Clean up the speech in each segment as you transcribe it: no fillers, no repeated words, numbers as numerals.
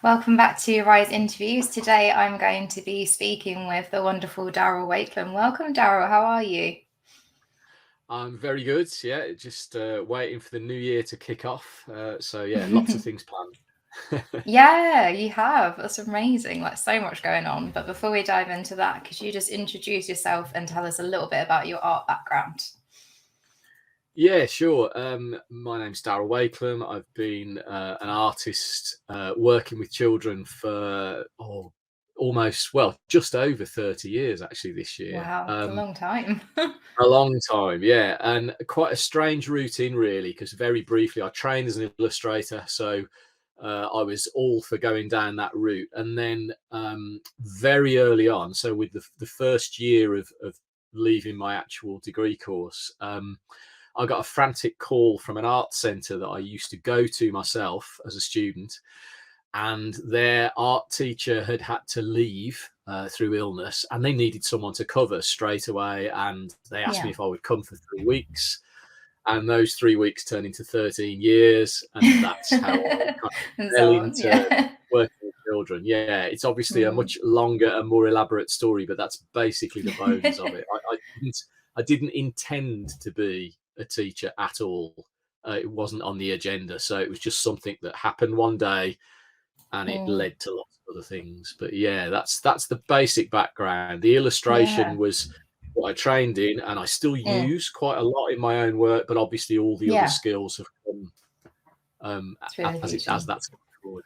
Welcome back to R.I.S.E interviews. Today I'm going to be speaking with the wonderful Darrell Wakelam. Welcome, Darrell. How are you? I'm very good. Yeah, just waiting for the new year to kick off. So lots of things planned. Yeah, you have. That's amazing. Like so much going on. But before we dive into that, could you just introduce yourself and tell us a little bit about your art background? Yeah, sure. My name's Darrell Wakelam. I've been an artist working with children for just over 30 years actually this year. Wow, it's a long time. A long time, yeah, and quite a strange routine really, because very briefly I trained as an illustrator, so I was all for going down that route. And then very early on, so with the first year of leaving my actual degree course, I got a frantic call from an art centre that I used to go to myself as a student, and their art teacher had to leave through illness, and they needed someone to cover straight away. And they asked me Yeah. if I would come for 3 weeks, and those 3 weeks turned into 13 years, and that's how I kind And of fell so on. into Yeah. working with children. Yeah, it's obviously a Mm. much longer and more elaborate story, but that's basically the bones of it. I didn't intend to be a teacher at all. It wasn't on the agenda, so it was just something that happened one day, and it Mm. led to lots of other things. But yeah, that's the basic background. The illustration Yeah. was what I trained in, and I still Mm. use quite a lot in my own work. But obviously, all the other Yeah. skills have come It's really as teaching. that's gone forward.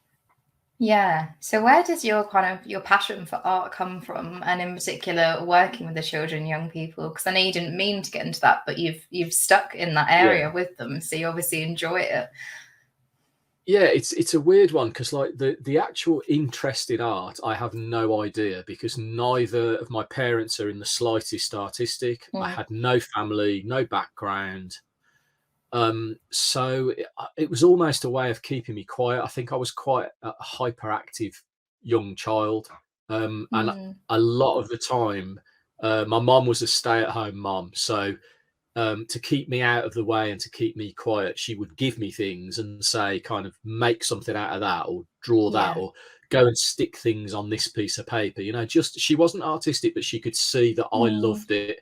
Yeah. So where does your your passion for art come from, and in particular working with the children, young people? Because I know you didn't mean to get into that, but you've stuck in that Yeah, area with them, so you obviously enjoy it. yeah. It's a weird one, because like the actual interest in art, I have no idea, because neither of my parents are in the slightest artistic. I Mm. had no family, no background. So it was almost a way of keeping me quiet. I think I was quite a hyperactive young child, and Mm. a lot of the time, my mom was a stay-at-home mom. So to keep me out of the way and to keep me quiet, she would give me things and say, kind of make something out of that, or draw that, Yeah. or go and stick things on this piece of paper. Just she wasn't artistic, but she could see that I Mm. loved it,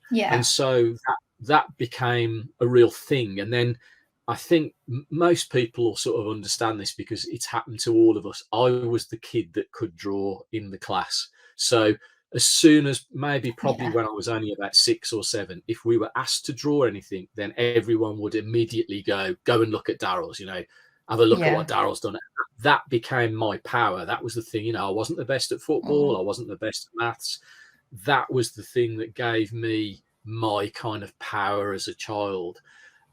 and Yeah. so that became a real thing. And then I think most people will sort of understand this, because it's happened to all of us. I was the kid that could draw in the class. So as soon as, maybe probably Yeah. when I was only about 6 or 7, if we were asked to draw anything, then everyone would immediately go and look at Darrell's, have a look at Yeah. what Darrell's done. That became my power. That was the thing. I wasn't the best at football, Mm. I wasn't the best at maths. That was the thing that gave me my kind of power as a child.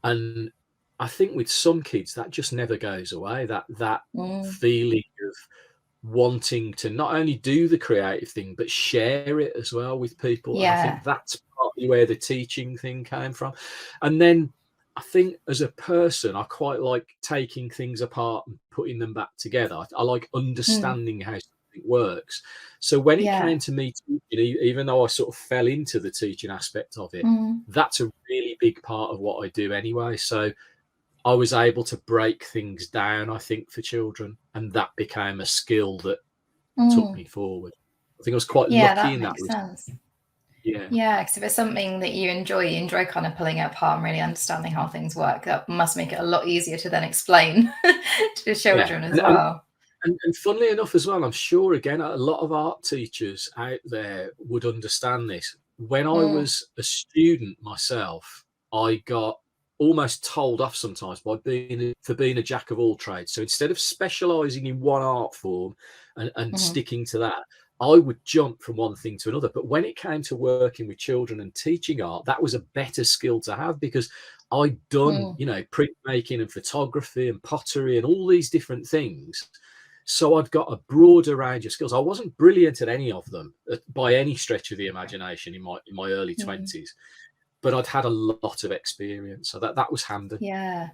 And I think with some kids that just never goes away. That Mm. feeling of wanting to not only do the creative thing, but share it as well with people. And I Yeah. think that's partly where the teaching thing came from. And then I think as a person, I quite like taking things apart and putting them back together. I like Mm. understanding how something works. So when it Yeah. came to me teaching, even though I sort of fell into the teaching aspect of it, Mm. that's a really big part of what I do anyway. So I was able to break things down, I think, for children, and that became a skill that took Mm. me forward. I think I was quite Yeah, lucky that in that makes respect. sense. Yeah. Yeah, because if it's something that you enjoy kind of pulling it apart and really understanding how things work, that must make it a lot easier to then explain to the Yeah. children as And and well. and funnily enough as well, I'm sure again a lot of art teachers out there would understand this. When I Mm. was a student myself, I got almost told off sometimes by being a jack of all trades. So instead of specializing in one art form and Mhm. sticking to that, I would jump from one thing to another. But when it came to working with children and teaching art, that was a better skill to have, because I'd done, Mm. printmaking and photography and pottery and all these different things. So I'd got a broader range of skills. I wasn't brilliant at any of them by any stretch of the imagination in my early Mm. 20s, but I'd had a lot of experience, so that was handy. Yeah.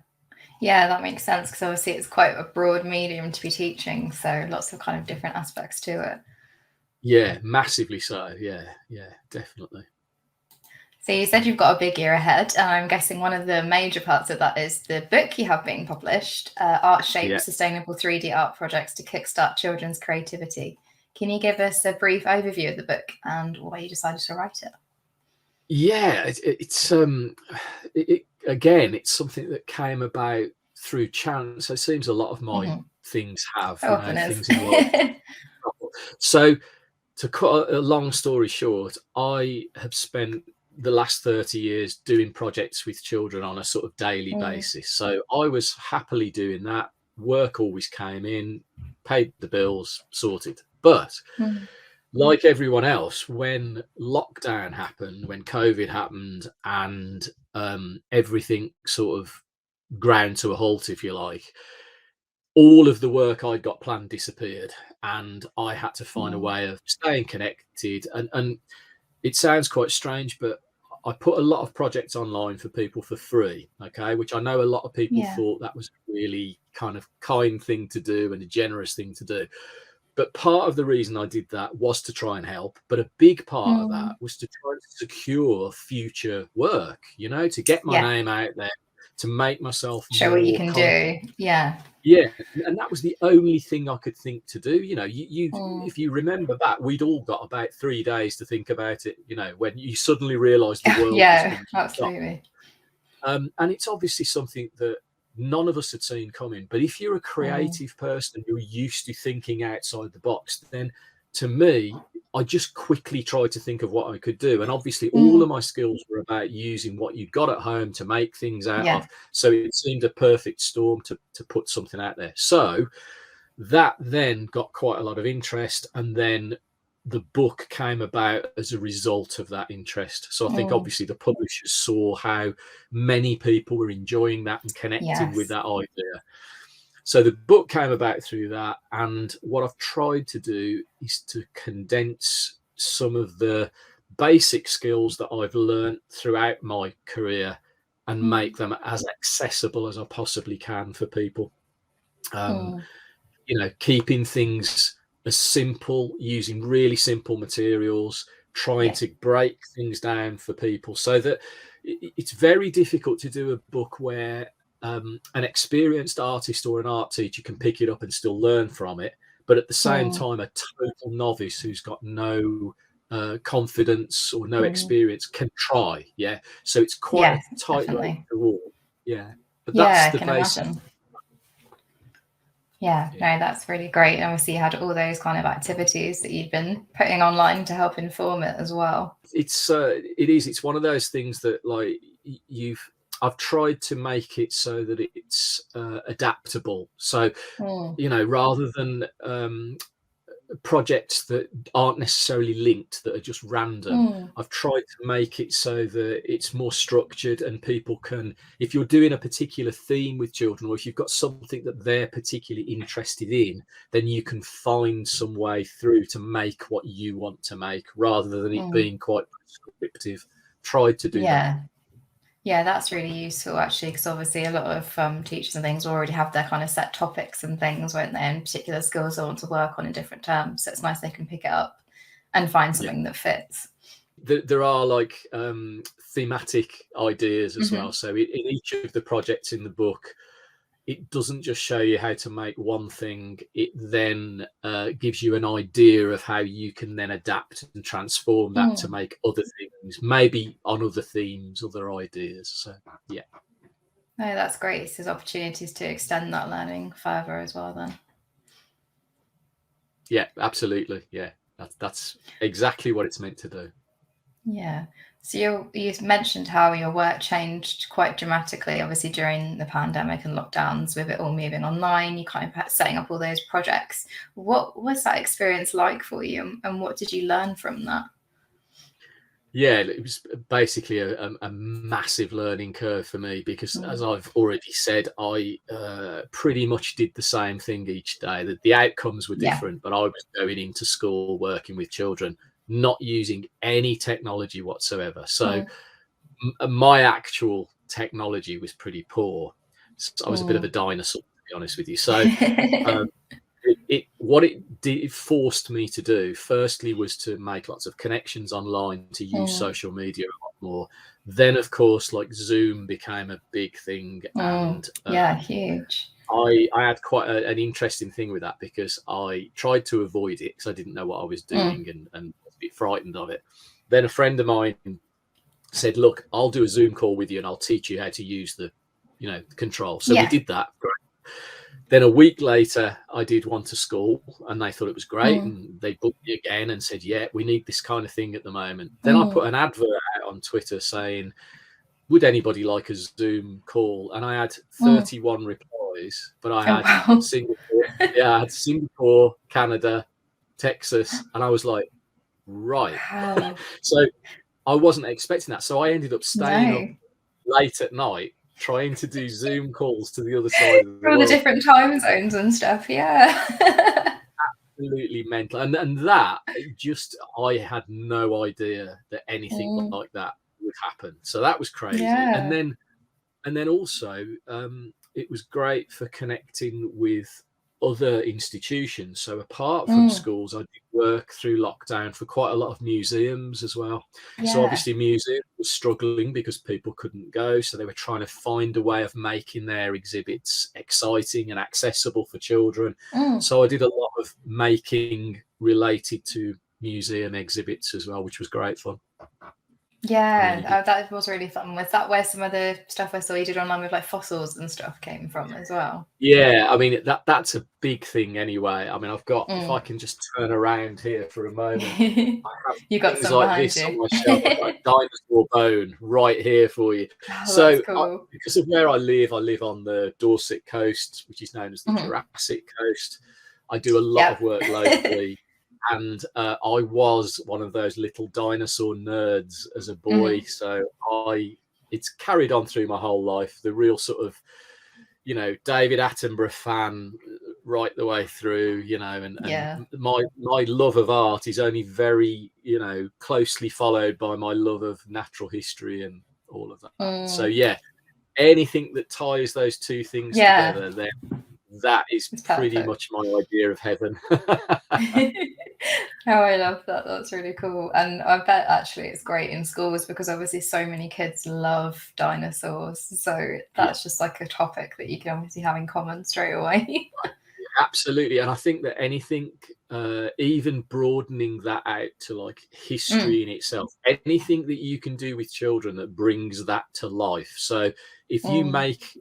Yeah, that makes sense because obviously it's quite a broad medium to be teaching, so lots of kind of different aspects to it. Yeah, massively so. Yeah, yeah, definitely. So you said you've got a big year ahead, and I'm guessing one of the major parts of that is the book you have being published, Art Shape Sustainable 3D Art Projects to Kickstart Children's Creativity. Can you give us a brief overview of the book and why you decided to write it? Yeah, again, it's something that came about through chance. It seems a lot of my things have, things in life. So to cut a long story short, I have spent the last 30 years doing projects with children on a sort of daily basis. So I was happily doing that. Work always came in, paid the bills, sorted. But like everyone else, when lockdown happened, when COVID happened, and everything sort of ground to a halt, if you like, all of the work I'd got planned disappeared, and I had to find a way of staying connected. And it sounds quite strange, but I put a lot of projects online for people for free, okay, which I know a lot of people thought that was a really kind of kind thing to do and a generous thing to do. But part of the reason I did that was to try and help. But a big part of that was to try and secure future work, to get my name out there, to make myself show what you can do. Yeah, and that was the only thing I could think to do. If you remember back, we'd all got about 3 days to think about it, when you suddenly realized the world was absolutely. And it's obviously something that none of us had seen coming. But if you're a creative person, you're used to thinking outside the box, then to me, I just quickly tried to think of what I could do. And obviously all of my skills were about using what you've got at home to make things out of. So it seemed a perfect storm to put something out there. So that then got quite a lot of interest. And then the book came about as a result of that interest. So I think obviously the publishers saw how many people were enjoying that and connecting with that idea. So the book came about through that, and what I've tried to do is to condense some of the basic skills that I've learned throughout my career and make them as accessible as I possibly can for people. Keeping things as simple, using really simple materials, trying to break things down for people, so that it's very difficult to do a book where an experienced artist or an art teacher can pick it up and still learn from it, but at the same time a total novice who's got no confidence or no experience can try. So it's quite a tight line to walk. But that's the basic. No, that's really great. And obviously you had all those kind of activities that you've been putting online to help inform it as well. It's one of those things that I've tried to make it so that it's adaptable. So, rather than projects that aren't necessarily linked, that are just random, I've tried to make it so that it's more structured, and people can, if you're doing a particular theme with children, or if you've got something that they're particularly interested in, then you can find some way through to make what you want to make, rather than it being quite prescriptive. Tried to do that. Yeah, that's really useful actually, because obviously a lot of teachers and things already have their kind of set topics and things, won't they, and particular skills they want to work on in different terms. So it's nice they can pick it up and find something that fits. There are like thematic ideas as well. So in each of the projects in the book, it doesn't just show you how to make one thing, it then gives you an idea of how you can then adapt and transform that to make other things, maybe on other themes, other ideas. So no, that's great. So there's opportunities to extend that learning further as well then. Yeah, absolutely. That's exactly what it's meant to do. So you mentioned how your work changed quite dramatically, obviously during the pandemic and lockdowns, with it all moving online. You kind of setting up all those projects. What was that experience like for you, and what did you learn from that? Yeah, it was basically a massive learning curve for me, because as I've already said, I pretty much did the same thing each day. That the outcomes were different, but I was going into school working with children, not using any technology whatsoever. So my actual technology was pretty poor. So I was a bit of a dinosaur, to be honest with you. So it forced me to do, firstly, was to make lots of connections online, to use social media a lot more. Then, of course, like Zoom became a big thing, and yeah, huge. I had quite an interesting thing with that, because I tried to avoid it because I didn't know what I was doing, and was a bit frightened of it. Then a friend of mine said, "Look, I'll do a Zoom call with you, and I'll teach you how to use the, control." So we did that. Great. Then a week later, I did one to school, and they thought it was great, and they booked me again and said, "Yeah, we need this kind of thing at the moment." Then I put an advert out on Twitter saying, "Would anybody like a Zoom call?" And I had 31 replies, but I had Singapore, I had Singapore, Canada, Texas, and I was like, right. Wow. So I wasn't expecting that. So I ended up staying up late at night trying to do Zoom calls to the other side of the all world. the different time zones and stuff. Yeah. Absolutely mental. And that just, I had no idea that anything like that would happen. So that was crazy. And then also it was great for connecting with other institutions. So apart from schools, I did work through lockdown for quite a lot of museums as well. So obviously museums were struggling because people couldn't go, so they were trying to find a way of making their exhibits exciting and accessible for children. So I did a lot of making related to museum exhibits as well, which was great fun. Yeah, that was really fun. Was that where some of the stuff I saw you did online with like fossils and stuff came from as well? Yeah, I mean that's a big thing anyway. I mean, I've got, if I can just turn around here for a moment, I have you got things some like behind this you. on my shelf. I've got a dinosaur bone right here for you. Oh, So that's cool. because of where I live on the Dorset coast, which is known as the Jurassic coast. I do a lot of work locally. And I was one of those little dinosaur nerds as a boy. So it's carried on through my whole life. The real sort of, David Attenborough fan right the way through, and my love of art is only very, closely followed by my love of natural history and all of that. So yeah, anything that ties those two things together, then that is pretty much my idea of heaven. Oh, I love that. That's really cool. And I bet actually it's great in schools because obviously so many kids love dinosaurs. So that's just like a topic that you can obviously have in common straight away. Absolutely. And I think that anything, even broadening that out to like history in itself, anything that you can do with children that brings that to life. So if you make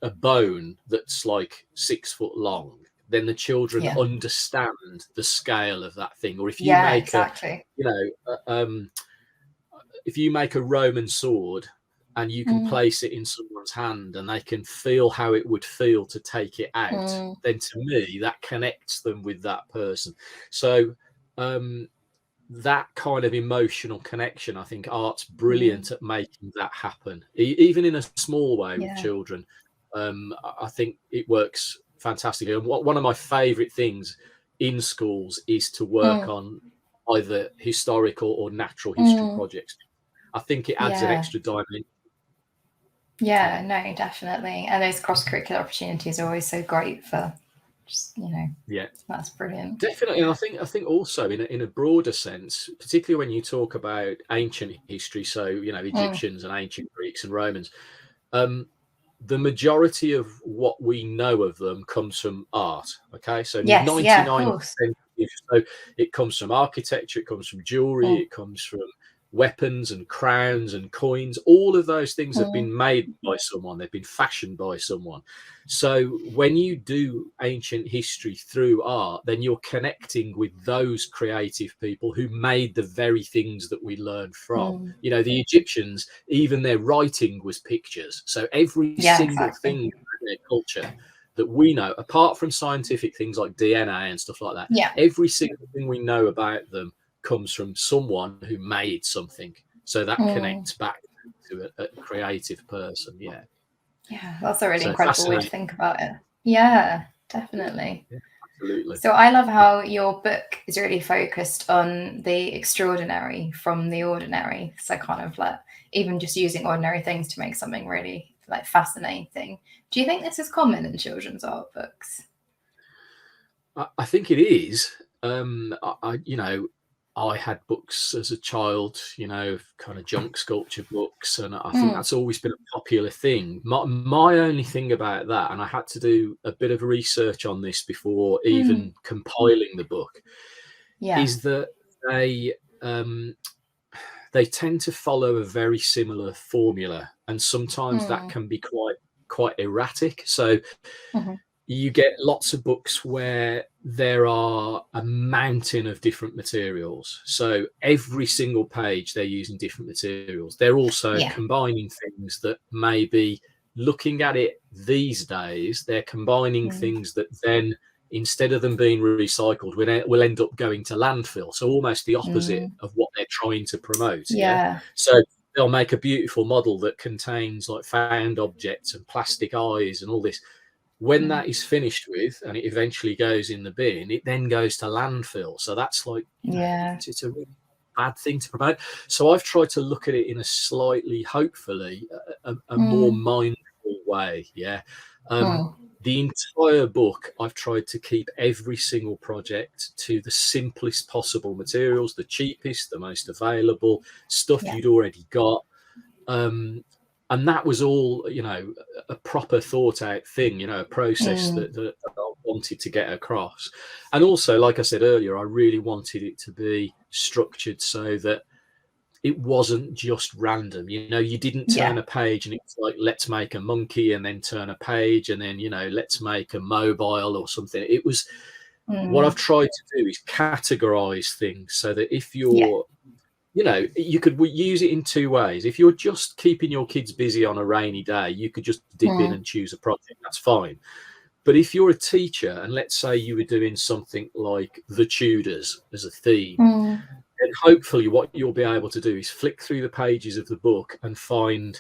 a bone that's like 6 foot long, then the children understand the scale of that thing. Or if you make if you make a Roman sword and you can place it in someone's hand and they can feel how it would feel to take it out, then to me that connects them with that person. So that kind of emotional connection, I think art's brilliant at making that happen, even in a small way with children. I think it works fantastically. And one of my favorite things in schools is to work on either historical or natural history projects. I think it adds an extra dimension. Yeah, no, definitely. And those cross-curricular opportunities are always so great for just, that's brilliant. Definitely. And I think also in a broader sense, particularly when you talk about ancient history, so, Egyptians and ancient Greeks and Romans, the majority of what we know of them comes from art. Okay. So 99%, so it comes from architecture, it comes from jewelry, it comes from weapons and crowns and coins. All of those things have been made by someone, they've been fashioned by someone. So when you do ancient history through art, then you're connecting with those creative people who made the very things that we learn from. The Egyptians, even their writing was pictures. So every single thing in their culture that we know, apart from scientific things like DNA and stuff like that, every single thing we know about them comes from someone who made something. So that connects back to a creative person. Yeah, that's a really incredible way to think about it. Yeah, definitely. Absolutely. So I love how your book is really focused on the extraordinary from the ordinary. So kind of like even just using ordinary things to make something really like fascinating. Do you think this is common in children's art books? I think it is. I had books as a child, you know, kind of junk sculpture books, and I think that's always been a popular thing. My only thing about that, and I had to do a bit of research on this before even compiling the book, is that they tend to follow a very similar formula, and sometimes that can be quite erratic. So you get lots of books where there are a mountain of different materials. So every single page they're using different materials. They're also combining things that maybe, looking at it these days, they're combining things that then, instead of them being recycled, will end up going to landfill. So almost the opposite of what they're trying to promote. So they'll make a beautiful model that contains like found objects and plastic eyes and all this. When that is finished with, and it eventually goes in the bin, it then goes to landfill. So that's like, it's a really bad thing to promote. So I've tried to look at it in a slightly, hopefully, a more mindful way. The entire book, I've tried to keep every single project to the simplest possible materials, the cheapest, the most available stuff you'd already got. And that was all, you know, a proper thought out thing, you know, a process that I wanted to get across. And also, like I said earlier, I really wanted it to be structured so that it wasn't just random. You know, you didn't turn a page and it's like, let's make a monkey, and then turn a page, and then, you know, let's make a mobile or something. It was, what I've tried to do is categorize things so that if you're, you know, you could use it in two ways. If you're just keeping your kids busy on a rainy day, you could just dip in and choose a project. That's fine. But if you're a teacher, and let's say you were doing something like the Tudors as a theme, then hopefully what you'll be able to do is flick through the pages of the book and find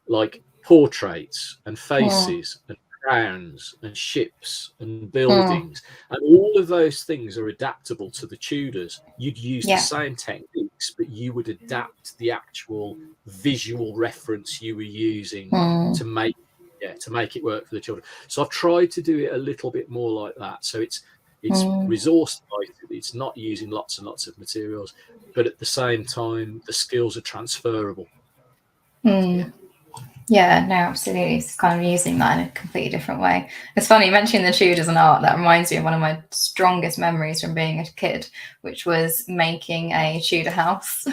like portraits and faces and crowns and ships and buildings, and all of those things are adaptable to the Tudors. You'd use the same techniques, but you would adapt the actual visual reference you were using to make it work for the children. So I've tried to do it a little bit more like that. So it's resource light, it's not using lots and lots of materials, but at the same time the skills are transferable. Yeah, no, absolutely. It's kind of using that in a completely different way. It's funny, you mentioned the Tudors and art. That reminds me of one of my strongest memories from being a kid, which was making a Tudor house. We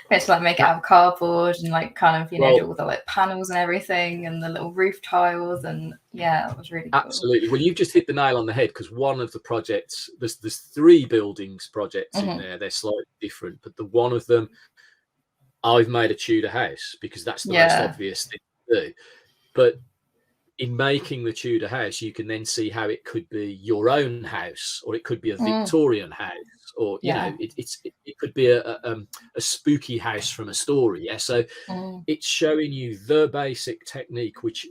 had to like make it out of cardboard and like kind of, you know, do all the like panels and everything and the little roof tiles, and it was really cool. Absolutely. Well, you've just hit the nail on the head, because one of the projects, there's 3 buildings projects in there. They're slightly different, but the one of them, I've made a Tudor house because that's the most obvious thing to do. But in making the Tudor house, you can then see how it could be your own house, or it could be a Victorian house, or you know, it could be a spooky house from a story. So it's showing you the basic technique, which,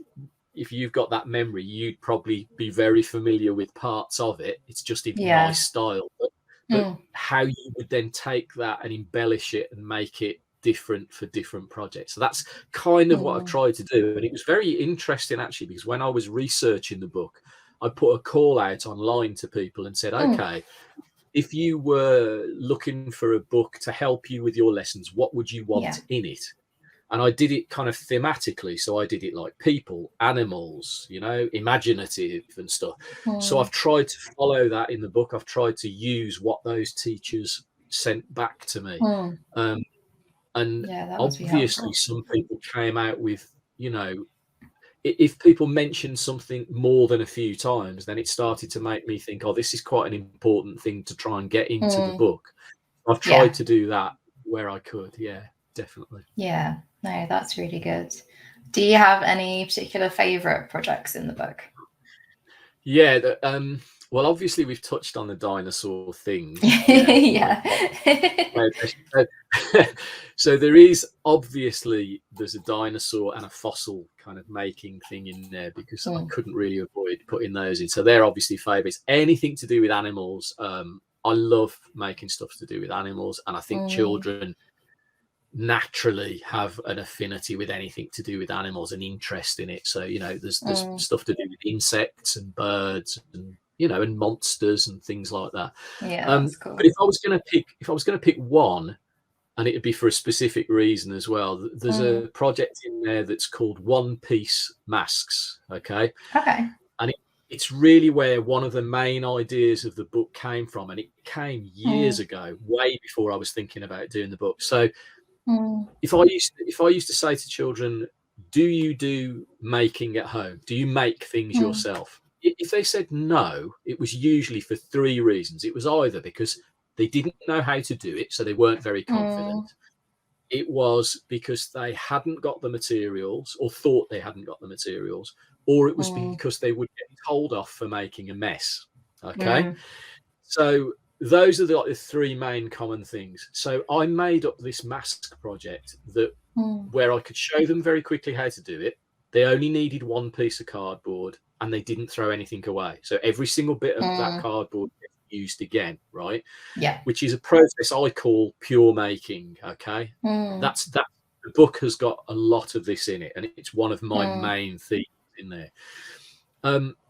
if you've got that memory, you'd probably be very familiar with parts of it. It's just in my style. But how you would then take that and embellish it and make it different for different projects. So that's kind of what I've tried to do. And it was very interesting, actually, because when I was researching the book, I put a call out online to people and said, okay, if you were looking for a book to help you with your lessons, what would you want in it? And I did it kind of thematically. So I did it like people, animals, you know, imaginative and stuff. So I've tried to follow that in the book. I've tried to use what those teachers sent back to me. And obviously some people came out with, you know, if people mentioned something more than a few times, then it started to make me think, oh, this is quite an important thing to try and get into the book. I've tried to do that where I could. Yeah, definitely. Yeah, no, that's really good. Do you have any particular favorite projects in the book? Yeah, well, obviously we've touched on the dinosaur thing. So there's a dinosaur and a fossil kind of making thing in there, because I couldn't really avoid putting those in. So they're obviously favorites. Anything to do with animals, I love making stuff to do with animals, and I think children naturally have an affinity with anything to do with animals and interest in it. So, you know, there's stuff to do with insects and birds and and monsters and things like that. Yeah, that's cool. But if I was going to pick one, and it'd be for a specific reason as well. There's a project in there that's called One Piece Masks. Okay. Okay. And it's really where one of the main ideas of the book came from, and it came years ago, way before I was thinking about doing the book. So if I used to say to children, do you do making at home? Do you make things yourself? If they said no, it was usually for three reasons. It was either because they didn't know how to do it, so they weren't very confident. It was because they hadn't got the materials, or thought they hadn't got the materials, or it was because they would get told off for making a mess. Okay. So those are the three main common things. So I made up this mask project that where I could show them very quickly how to do it. They only needed one piece of cardboard, and they didn't throw anything away. So every single bit of that cardboard gets used again, right? Yeah. Which is a process I call pure making. Okay. That's the book has got a lot of this in it, and it's one of my main themes in there.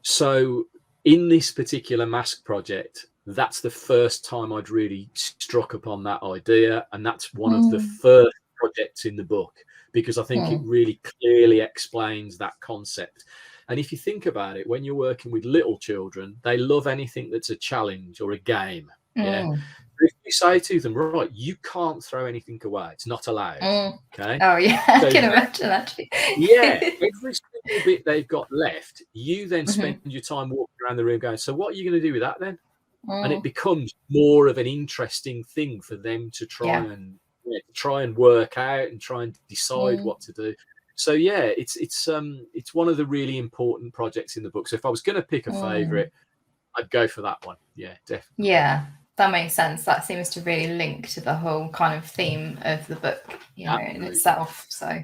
So in this particular mask project, that's the first time I'd really struck upon that idea, and that's one of the first projects in the book, because I think it really clearly explains that concept. And if you think about it, when you're working with little children, they love anything that's a challenge or a game. Yeah. If you say to them, right, you can't throw anything away, it's not allowed. Okay. Oh yeah, so I can imagine actually. Yeah, every single bit they've got left, you then spend your time walking around the room going, so what are you going to do with that then? And it becomes more of an interesting thing for them to try and work out and try and decide what to do. So yeah, it's one of the really important projects in the book. So if I was going to pick a favorite, I'd go for that one. Yeah, definitely. Yeah, that makes sense. That seems to really link to the whole kind of theme of the book, in itself. So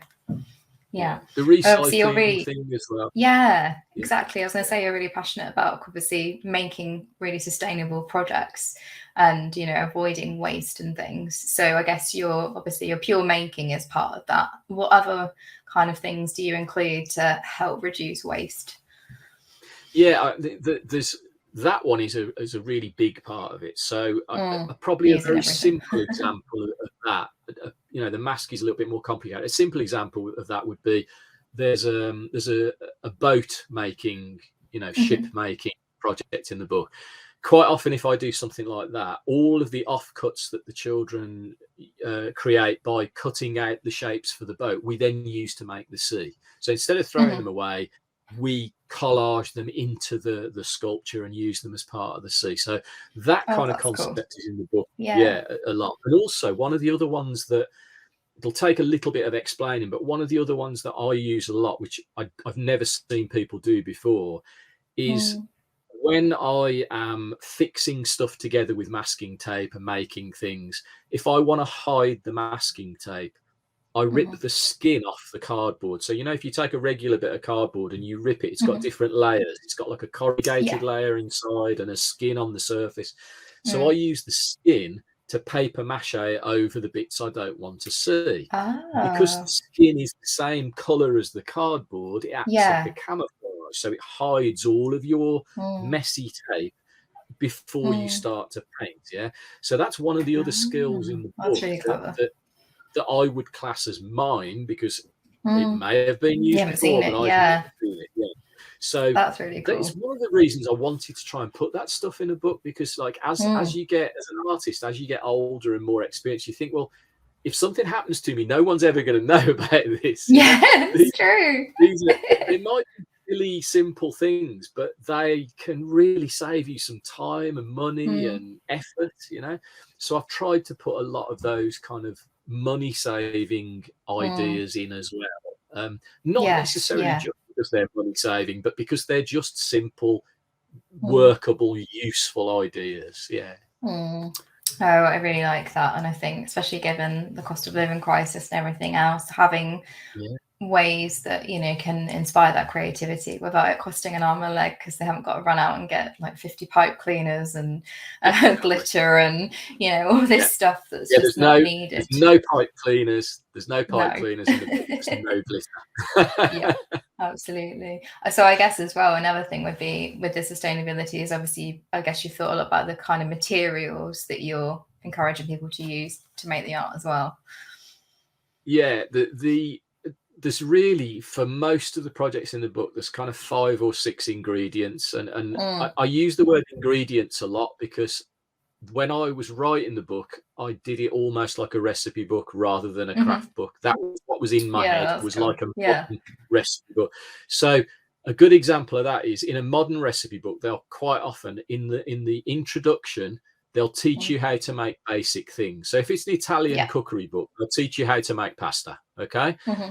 yeah. The recycling thing as well. Yeah, exactly. I was going to say you're really passionate about obviously making really sustainable projects and avoiding waste and things. So I guess your pure making is part of that. What other kind of things do you include to help reduce waste? Yeah, there's that one is a really big part of it. So probably a very simple example of that. The mask is a little bit more complicated. A simple example of that would be there's a boat making, ship making project in the book. Quite often, if I do something like that, all of the offcuts that the children create by cutting out the shapes for the boat, we then use to make the sea. So instead of throwing them away, we collage them into the sculpture and use them as part of the sea. So that kind of concept is in the book. Yeah, a lot. And also one of the other ones that it'll take a little bit of explaining, but one of the other ones that I use a lot, which I've never seen people do before, is when I am fixing stuff together with masking tape and making things, if I want to hide the masking tape, I rip the skin off the cardboard. So, if you take a regular bit of cardboard and you rip it, it's got different layers. It's got like a corrugated layer inside and a skin on the surface. So I use the skin to paper mache over the bits I don't want to see. Because the skin is the same color as the cardboard, it acts like a camouflage. So it hides all of your messy tape before you start to paint. Yeah. So that's one of the other skills in the book really that I would class as mine, because it may have been used before, but I've never seen it. Yeah. So that's really cool. It's one of the reasons I wanted to try and put that stuff in a book, because as you get, as an artist, as you get older and more experienced, you think, well, if something happens to me, no one's ever going to know about this. Yeah, it's true. They might be really simple things, but they can really save you some time and money and effort, So I've tried to put a lot of those kind of money saving ideas in as well. Not necessarily just because they're money saving, but because they're just simple, workable, useful ideas. Yeah. Oh, I really like that. And I think, especially given the cost of living crisis and everything else, having ways that can inspire that creativity without it costing an arm and a leg, because they haven't got to run out and get like 50 pipe cleaners and glitter and all this stuff that's just not needed. There's no pipe cleaners. There's no pipe cleaners in the book. There's no glitter. Absolutely. So I guess as well, another thing would be with the sustainability is obviously, I guess you've thought a lot about the kind of materials that you're encouraging people to use to make the art as well. Yeah, there's really, for most of the projects in the book, there's kind of 5 or 6 ingredients, and I use the word ingredients a lot because when I was writing the book, I did it almost like a recipe book rather than a craft book. That was what was in my Yeah, head, that's was cool. like a Yeah. modern recipe book. So a good example of that is in a modern recipe book, they'll quite often in the introduction, they'll teach you how to make basic things. So if it's the Italian Yeah. cookery book, they'll teach you how to make pasta. Okay. Mm-hmm.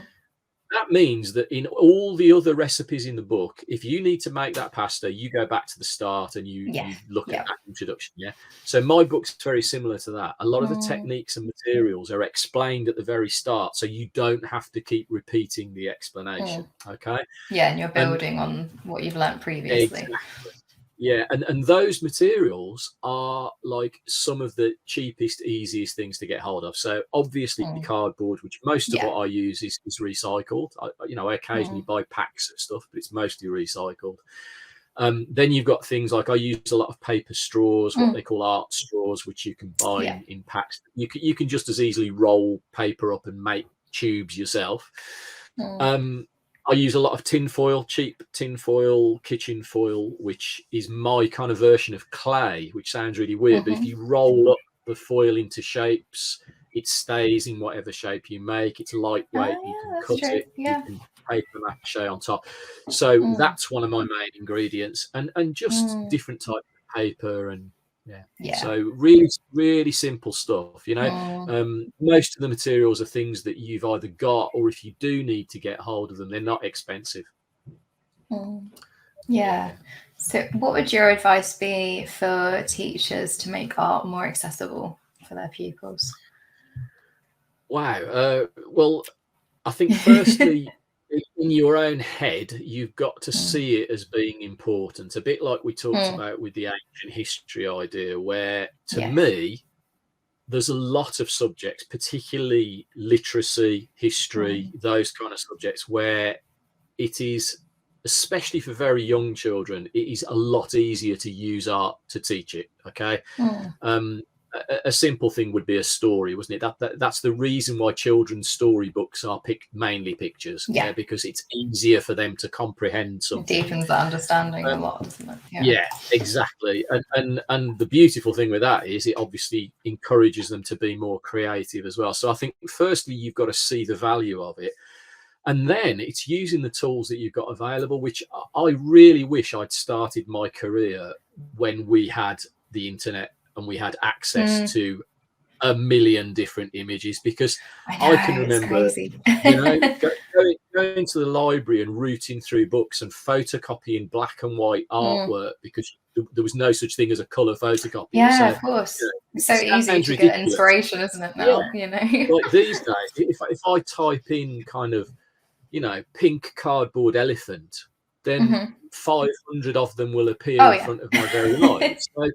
That means that in all the other recipes in the book, if you need to make that pasta, you go back to the start and Yeah. you look at Yeah. that introduction. Yeah. So my book's very similar to that. A lot of the techniques and materials are explained at the very start, so you don't have to keep repeating the explanation. Okay. Yeah, and you're And building on what you've learned previously. exactly. Yeah, and those materials are like some of the cheapest, easiest things to get hold of. So obviously cardboard, which most of Yeah. what I use is recycled. I occasionally buy packs of stuff, but it's mostly recycled. Then you've got things like I use a lot of paper straws, what they call art straws, which you can buy Yeah. in packs. You can just as easily roll paper up and make tubes yourself. I use a lot of tin foil, cheap tin foil, kitchen foil, which is my kind of version of clay, which sounds really weird. But if you roll up the foil into shapes, it stays in whatever shape you make. It's lightweight. You can That's cut true. it. Yeah. You can paper mache on top. So that's one of my main ingredients, and just different types of paper and Yeah. So really, really simple stuff. Most of the materials are things that you've either got, or if you do need to get hold of them, they're not expensive. Yeah. So what would your advice be for teachers to make art more accessible for their pupils? Wow. Well, I think firstly, in your own head, you've got to see it as being important. A bit like we talked about with the ancient history idea, where to me, there's a lot of subjects, particularly literacy, history, those kind of subjects, where it is, especially for very young children, it is a lot easier to use art to teach it. Okay. A simple thing would be a story, wasn't it? That's the reason why children's storybooks are mainly pictures, because it's easier for them to comprehend something. It deepens the understanding a lot, doesn't it? Yeah, exactly. And the beautiful thing with that is it obviously encourages them to be more creative as well. So I think firstly you've got to see the value of it, and then it's using the tools that you've got available, which I really wish I'd started my career when we had the internet and we had access to a million different images, because I can remember going to the library and rooting through books and photocopying black and white artwork, because there was no such thing as a color photocopy. Yeah, of course. It's so easy to get inspiration, isn't it now? Like these days, if I type in kind of pink cardboard elephant, then 500 of them will appear in front of my very eyes. So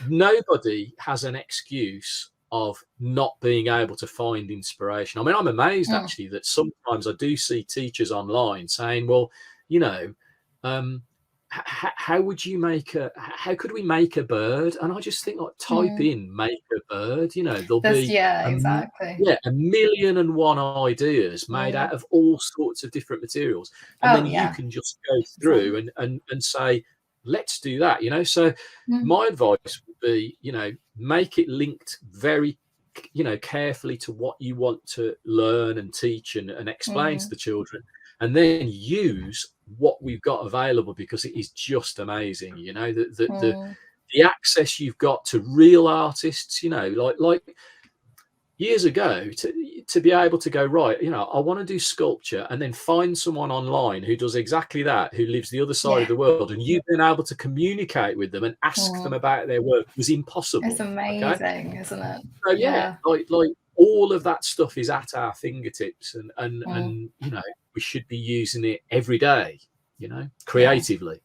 nobody has an excuse of not being able to find inspiration. I mean, I'm amazed actually that sometimes I do see teachers online saying, well, how would you how could we make a bird? And I just think, like, type in make a bird, there'll be exactly. a million and one ideas made out of all sorts of different materials. And then you can just go through and say, let's do that, So my advice would be, make it linked very, carefully to what you want to learn and teach and explain to the children, and then use what we've got available, because it is just amazing, the access you've got to real artists, like years ago, to be able to go, right, I want to do sculpture, and then find someone online who does exactly that, who lives the other side of the world, and you've been able to communicate with them and ask them about their work, was impossible. It's amazing, isn't it? So like all of that stuff is at our fingertips, and we should be using it every day, creatively.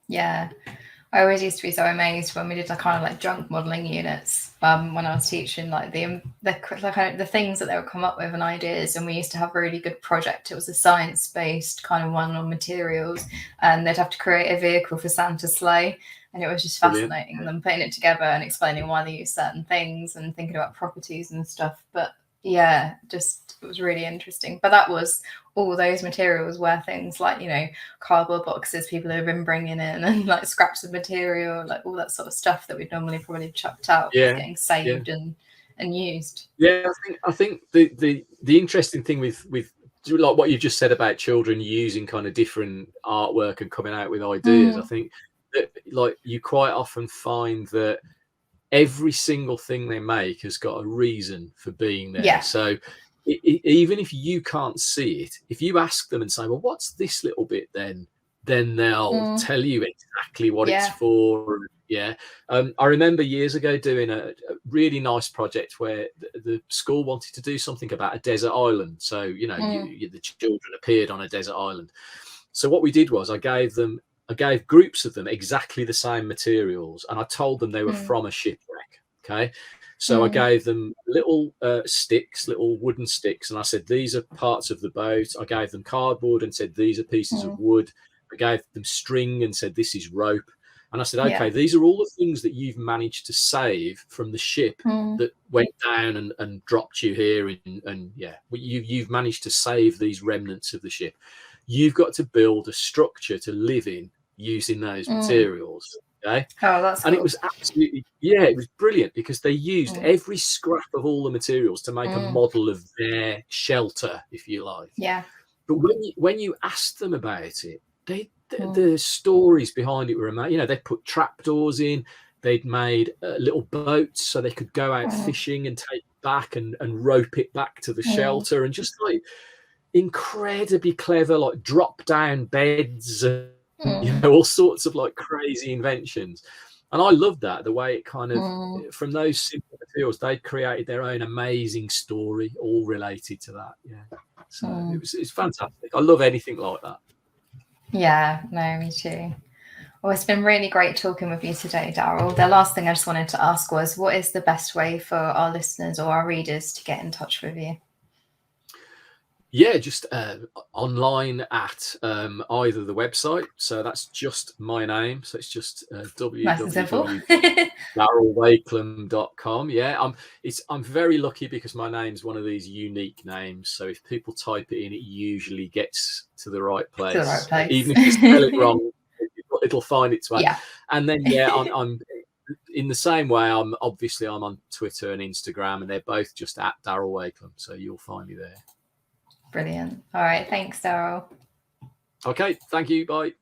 I always used to be so amazed when we did kind of like junk modeling units, when I was teaching, like the things that they would come up with and ideas. And we used to have a really good project. It was a science-based kind of one on materials, and they'd have to create a vehicle for Santa's sleigh. And it was just fascinating them putting it together and explaining why they use certain things and thinking about properties and stuff. But yeah, just it was really interesting. But that was all those materials were things like, you know, cardboard boxes people have been bringing in, and like scraps of material, like all that sort of stuff that we'd normally probably chucked out, was getting saved and used. Yeah, I think the interesting thing with like what you just said about children using kind of different artwork and coming out with ideas, I think that like you quite often find that every single thing they make has got a reason for being there. So even if you can't see it, if you ask them and say, well, what's this little bit, then they'll tell you exactly what it's for. I remember years ago doing a really nice project where the school wanted to do something about a desert island. So, you know, the children appeared on a desert island. So what we did was I gave groups of them exactly the same materials, and I told them they were from a shipwreck. Okay. So I gave them little sticks, little wooden sticks, and I said, these are parts of the boat. I gave them cardboard and said, these are pieces of wood. I gave them string and said, this is rope. And I said, okay, these are all the things that you've managed to save from the ship that went down and dropped you here. And you've managed to save these remnants of the ship. You've got to build a structure to live in using those materials. Okay. Oh, that's and cool. It was absolutely, it was brilliant because they used every scrap of all the materials to make a model of their shelter, if you like. Yeah. But when you asked them about it, the stories behind it were amazing. You know, they'd put trapdoors in, they'd made little boats so they could go out fishing and take it back and rope it back to the shelter, and just like incredibly clever, like drop down beds and you know, all sorts of like crazy inventions. And I love that, the way it kind of from those simple materials they'd created their own amazing story all related to that. So it's fantastic. I love anything like that. Yeah, no, me too. Well, it's been really great talking with you today, Darrell. The last thing I just wanted to ask was, what is the best way for our listeners or our readers to get in touch with you? Yeah, just online at either the website. So that's just my name. So it's just www.darrellwakelam.com. Yeah, I'm very lucky because my name's one of these unique names. So if people type it in, it usually gets to the right place. To the right place. Even if you spell it wrong, it'll find its way. Yeah. And then I'm in the same way. I'm on Twitter and Instagram, and they're both just at Darrell Wakelam. So you'll find me there. Brilliant. All right. Thanks, Darrell. Okay. Thank you. Bye.